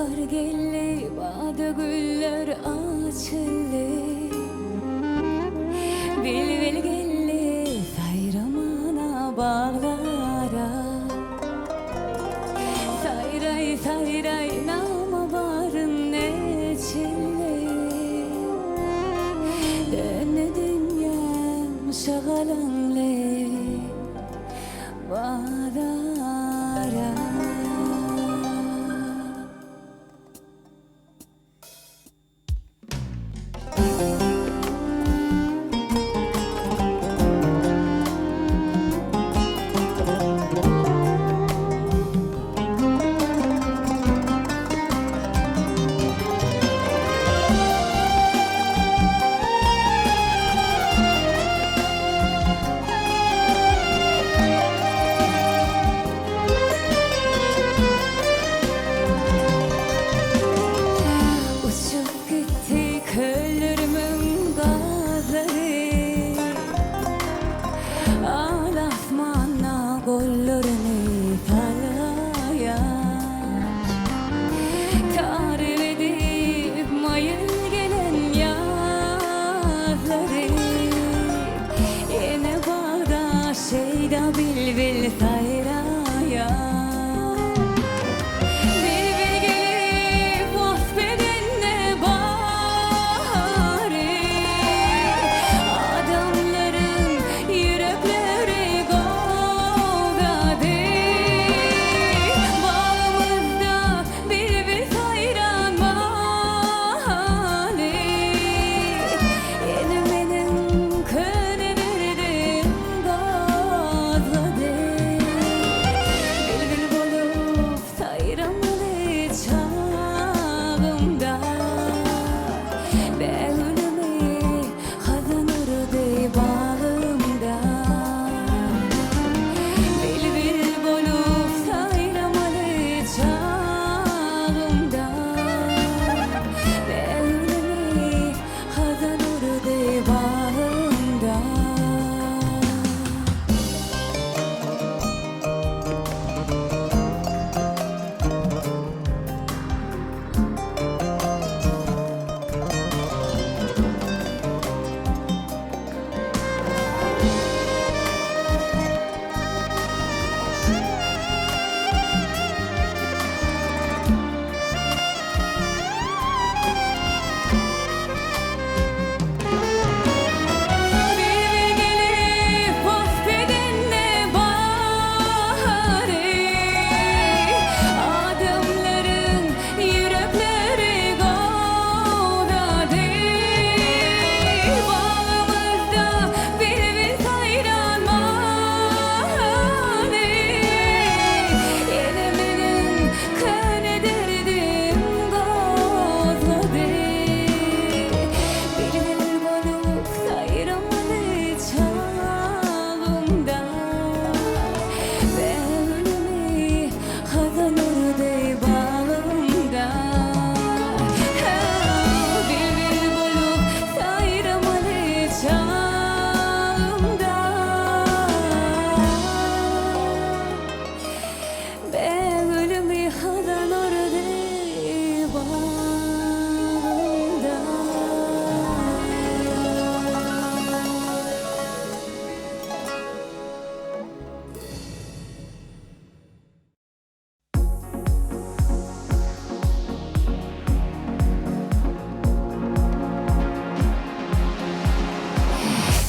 Bahar geldi, bada güller açıldı. Bilbil geldi, sayramana bağlara. Sayray sayray nama barın neçildi. Dönü dünyam şagalanlı bağlara. Kollarını talaya tarif edip mayıl gelen yazları. Yine bağda şeyda bilbil sayraya. Bilbil gelip vasfedenle bari. Adamların yürekleri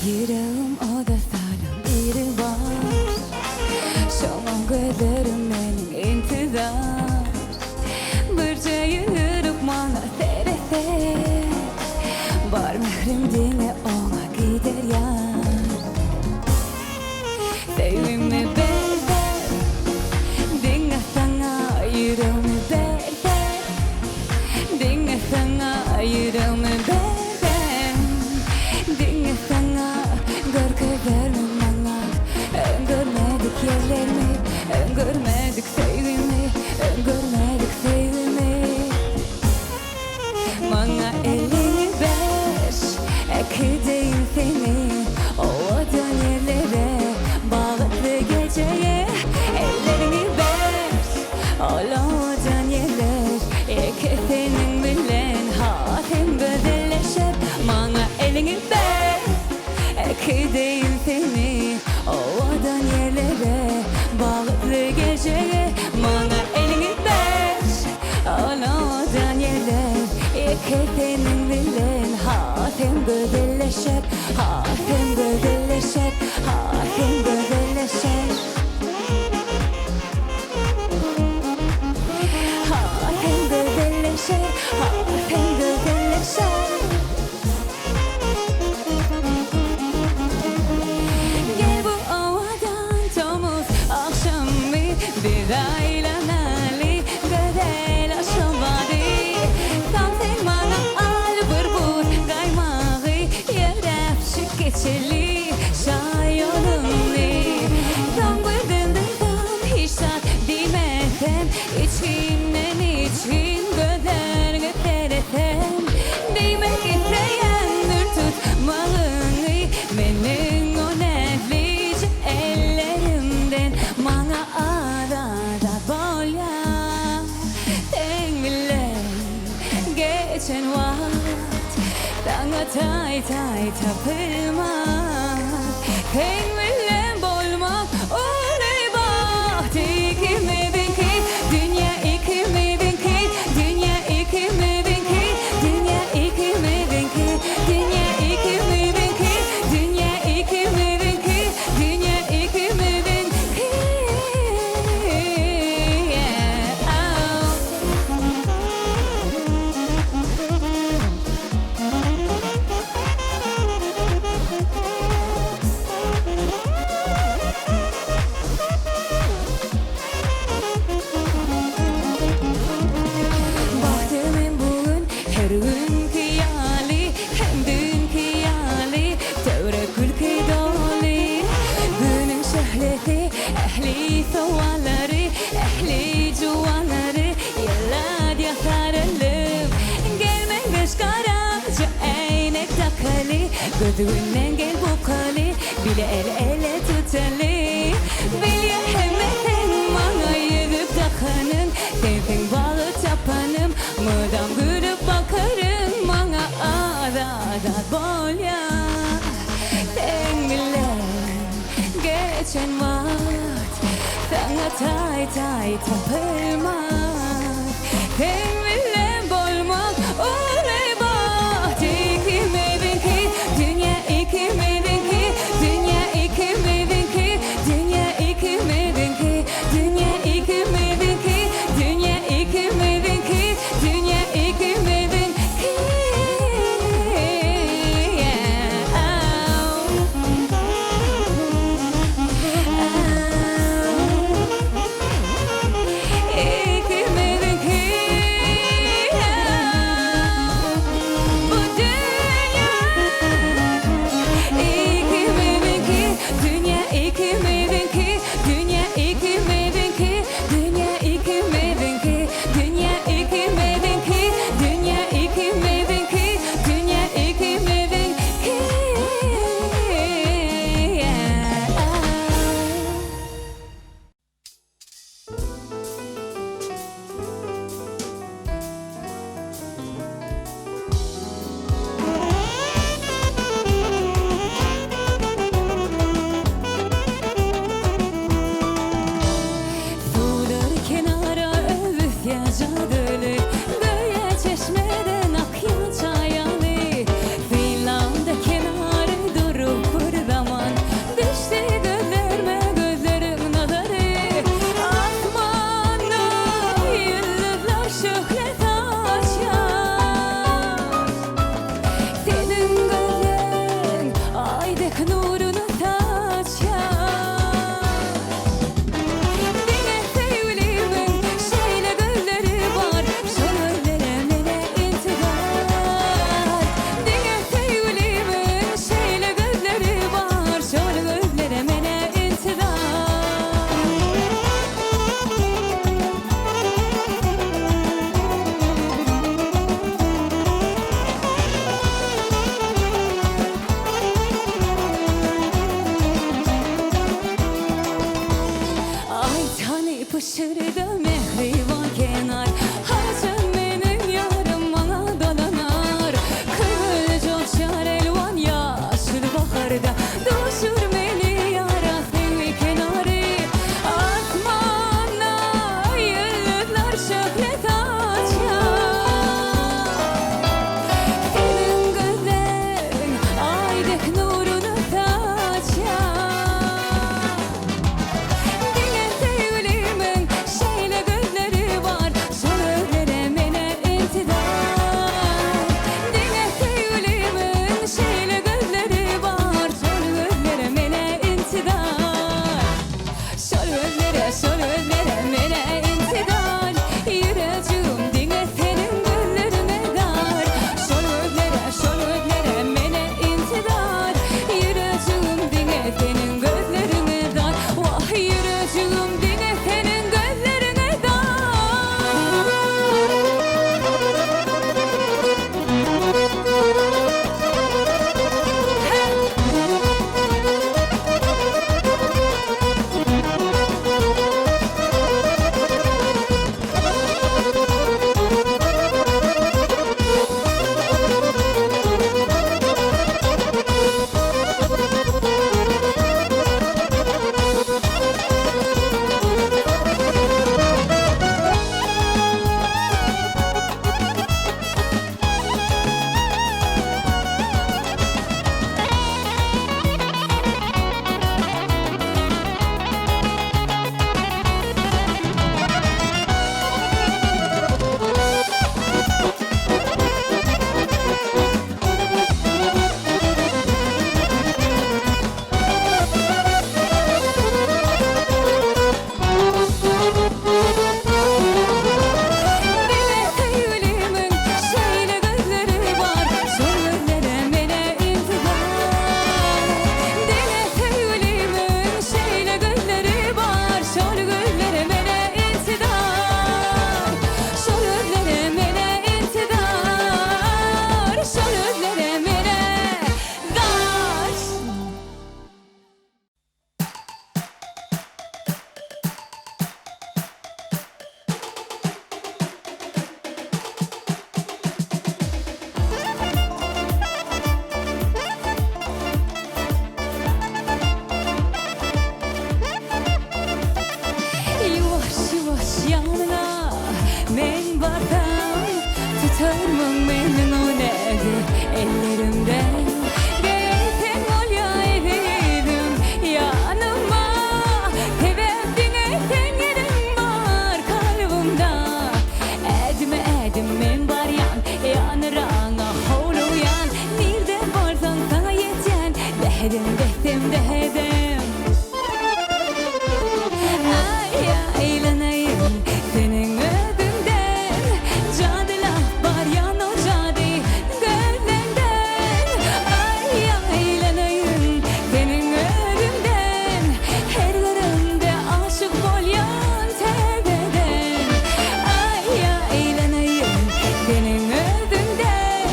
yüreğim odasının biri var. Şoman gözlerim benim intizar. Bir cayınırıp bana serese. Var mehrim dine ona gider yar. Sevimi berber, dinle sana yüreğimi berber. Dinle sana yüreğimi berber. Dinle sana gör gözlerimi bana. Görmedik yerlerimi, görmedik sevimi, görmedik sevimi. Bana elini ver, ekideyim seni o vatan yerlere, bağlı geceye. Ellerini ver, o vatan yerler, Eketenin bilen hatem gözelleşer, hatem gözelleşer, hatem gözelleşer. Hatem gözelleşer, hatem gözelleşer. Gel bu ovadan tomuz akşam bir aylanali güzel aşamadı. Tam sen bana al burbur kaymağı yerep şık geçeli şayolumni. Tam bırdındırdan hiç tat demeden içinden için göder göteretem. Değmek isteyen dur tutmalını benim o neflice ellerimden bana arada bolya. Tengvilen geçen vakit dana tay tay tapılma. Tengvilen bolmak olay baht ikimizin ki dünya ikimizin ki dünya ikimizin ki dünya ikimizin ki dünya ikimizin ki dünya ikimizin ki dünya ikimizin ki. Bahtımın bugün her günkü yali hem dünkü yali devre külki doli. Günün şöhleti ehli soğanları ehli cuvanları yalad yakaralım. Gelmen göz karaca eynek takalı gözünden gel bu kali bile el ele tutalı. Bilye hemmetin bana yürüp takanın tevfin balı tapanım mıdam gülüp bakarım bana arada bolya. Tengvilen geçen vakit sana tay tay tapılmak. Tengvilen bolmak olay baht ikimizin ki dünya ikimizin ki dünya ikimizin ki dünya ikimizin ki dünya ikimizin ki dünya ikimizin ki dünya ikimizin ki. İkimizin ki Tırmın benim o neydi ellerimde. Geçen ol ya evidim yanıma. Tebebdin eten yerin var kalbimde. Edim men var yanırana holuyan. Nerede varsan sana yeten dedim ay aylanayım senin öpünden. Cadılar var yan o cadı gözlerinden. Ay aylanayım senin öpünden. Her yerimde aşık bolyan tebeden. Ay aylanayım senin öpünden.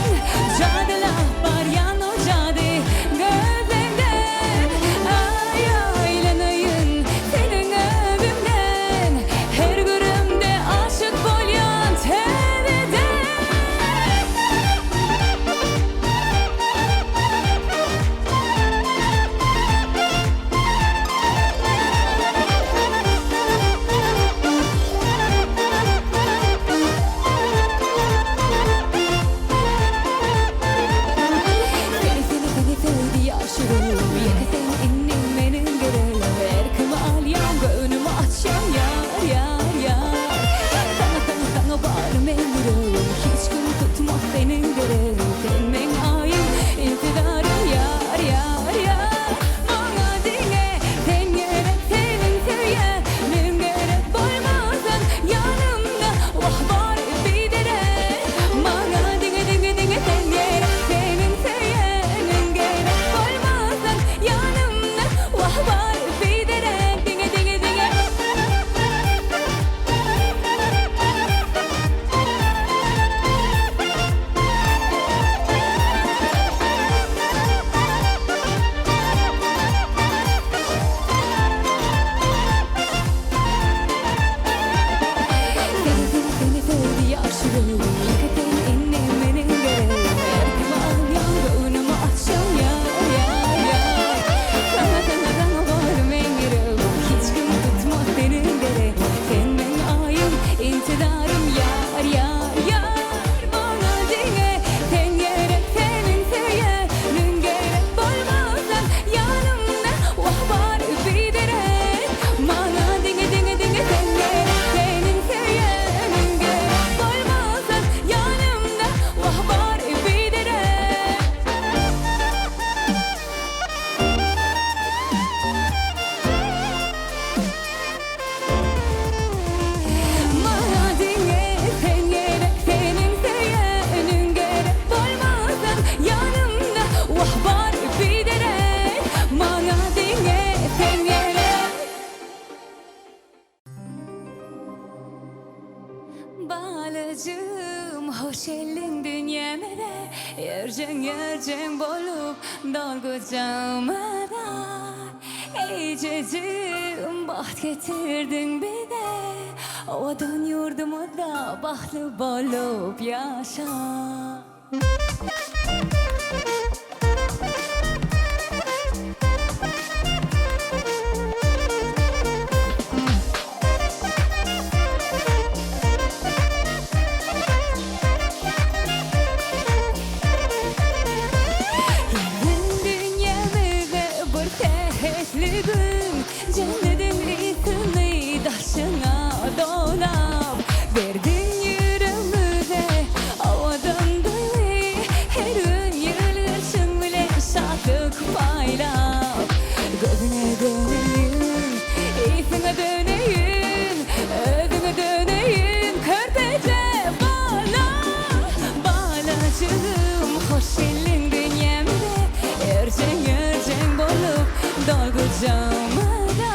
Cadılar var yan o cadı gözlerinden. Ay aylanayım senin öpünden. Her yerimde aşık bolyan tebeden. Seni sevdi yaşırım. Yekesen innim benim gereğim. Erkimi al yan gönlümü açan yar. Sana bağrım emrim. Hiç gün tutmaz senin gereğim. Sen men ayım intidarım yar. Bana dinle sen gerek senin sevyenin gerek bolmasın yanımda. Vah var bir dere. Bana dinle sen gerek senin sevyenin gerek bolmasın yanımda. Vah var bir dere. Dinle. Seni sevdi yaşırım. Yeketen innim benim gereğim. Erkimi al yan gönlümü açan yar. Sana varım emrim. Hiç gün tutmaz senin gereğim. Sen men ayım intidarım yar. Bana dinle sen gerek senin sevyenin gerek bolmasın yanımda. Vah var bir dere. Bana dinle sen gerek senin sevyenin gerek bolmasın yanımda. Vah var bir dere. Bana dinle sen gerek senin sevyenin gerek bolmasın yanımda. Vah var bir dere. Bana dinle sen gerek. Balacığım hoş geldin dünyamda. Yercen bolup dalgıcamada. Ey cecim baht getirdin bir de. Ovadan yurdumuzda bahtlı bolup yaşa. Dünyamızda bir tehditli gün. Cennetin iyisini taşına dolap verdin yüreğimize. Havadan dolayı her gün yürürsün bile şartlık paylap. Gözüne döneyim, iyisine döneyim, özüne döneyim. Körpece balacığım hoş geldin dünyamda. Yercen bolup dalgıcamada.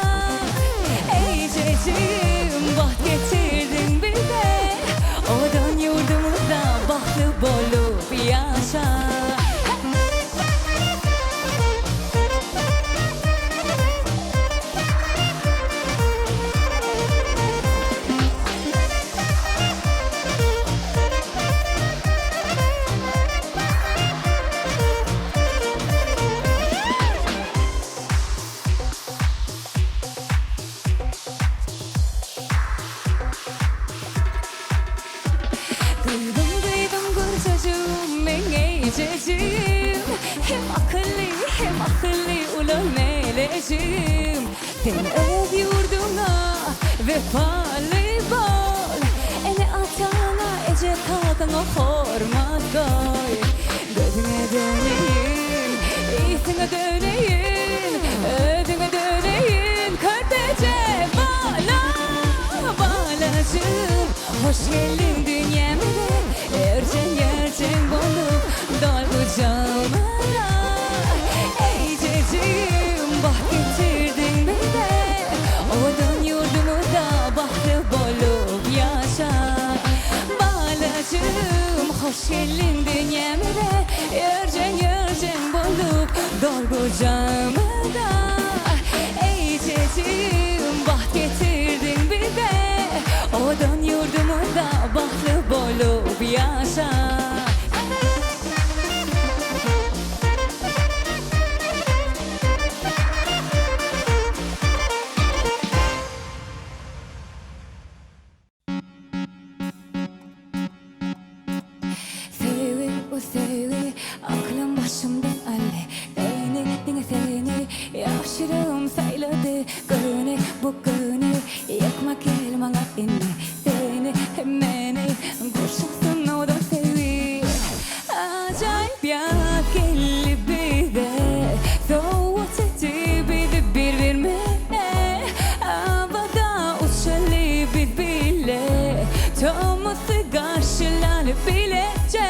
Ey cecim baht getirdin bize. Odan yurdumuzda bahtlı bolup yaşa. Ececiğim hem akıllı ulan meleciğim. Sen öz yurduna vefalı bol. Ene atana ece kalkana hormat koy. Gözüne döneyim, iyisine döneyim, ödüne döneyim. Körtece balacığım, hoş geldin dünyamda. Yercen bolup dol kucağıma. Ececiğim bah getirdin bize. Odan yurdumuzda bahtı bolup yaşa. Balacığım hoş geldin dünyamda. Yercen bolup dol kucağıma. Ececiğim bah getirdin bize. Odan yurdumuzda bahtı bolup yaşa. Sevi, aklım başımdan alle. Seni yaşırım sayladı. Gönü bu gönü yakmak elmana inni. Seni hemmeni kurşaksın odan sevi. Acayip ya gelli bize. Soğut etti bizi birbirine. Havada uçalı biz bile. Tomusu karşılanıp bilece.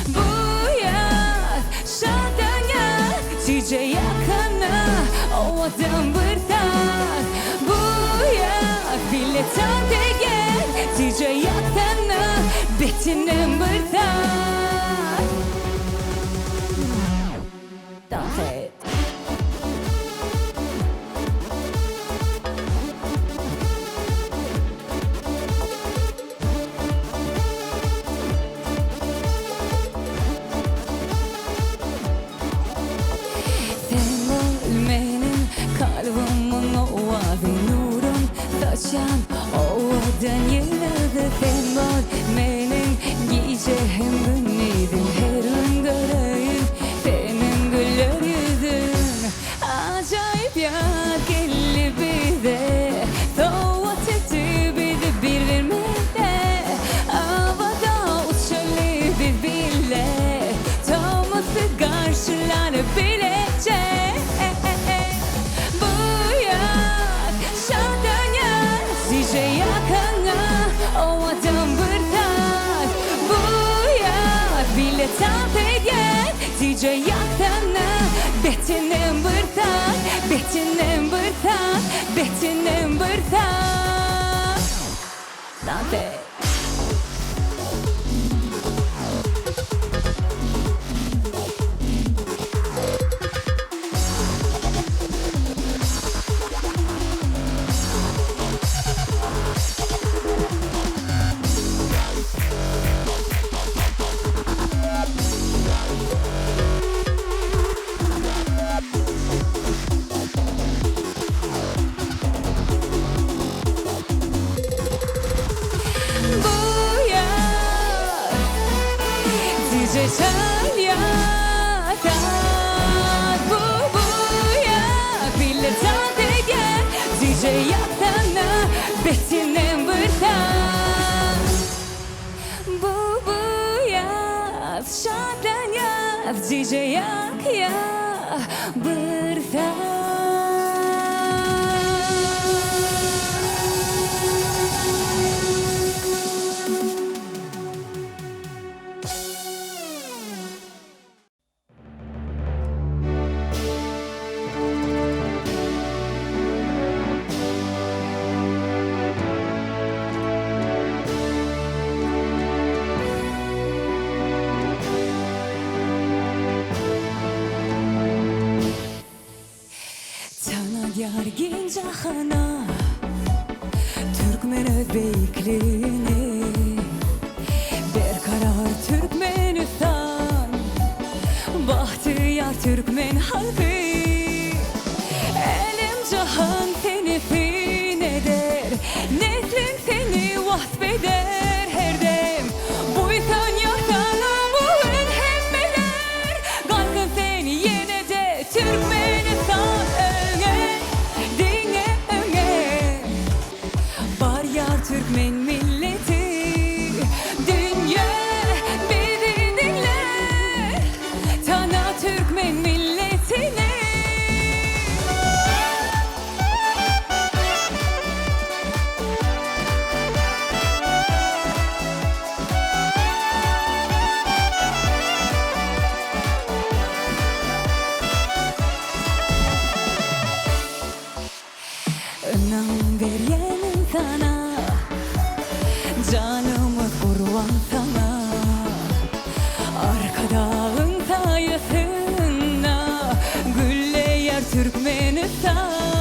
Bu yaz şadanya cice yakana. O adam bırtak. Bu yaz bile tante gel. Cice yakana betinin bırtak. Dans et. Kalbimin ovazı nurun saçan ovadan yıldızı sen var. Benim giyeceğim günlüydüm her gün göreyim senin güller yüzün. Acayip ya gelli bize soğut etti bizi birbirine. Havada uçalı biz bile tomusu karşılanıp bilece. Cice yakana o adam bırtak. Bu yaz bile tante gel. Cice yakana betinin bırtak. Betinin bırtak. Betinin bırtak. Tante. Cice çal yatak. Bu yaz bile tante gel. Cice yaktana betinin bırtak. Bu yaz şadan yaz. Cice yak ya bırtak. Yargin cahana Türkmen özbekliğini Berkarar Türkmenistan Bahtiyar Türkmen halkı Elim cahan seni fin eder Neslin seni vasfeder her dem Buysan yasana bu Türkmenistan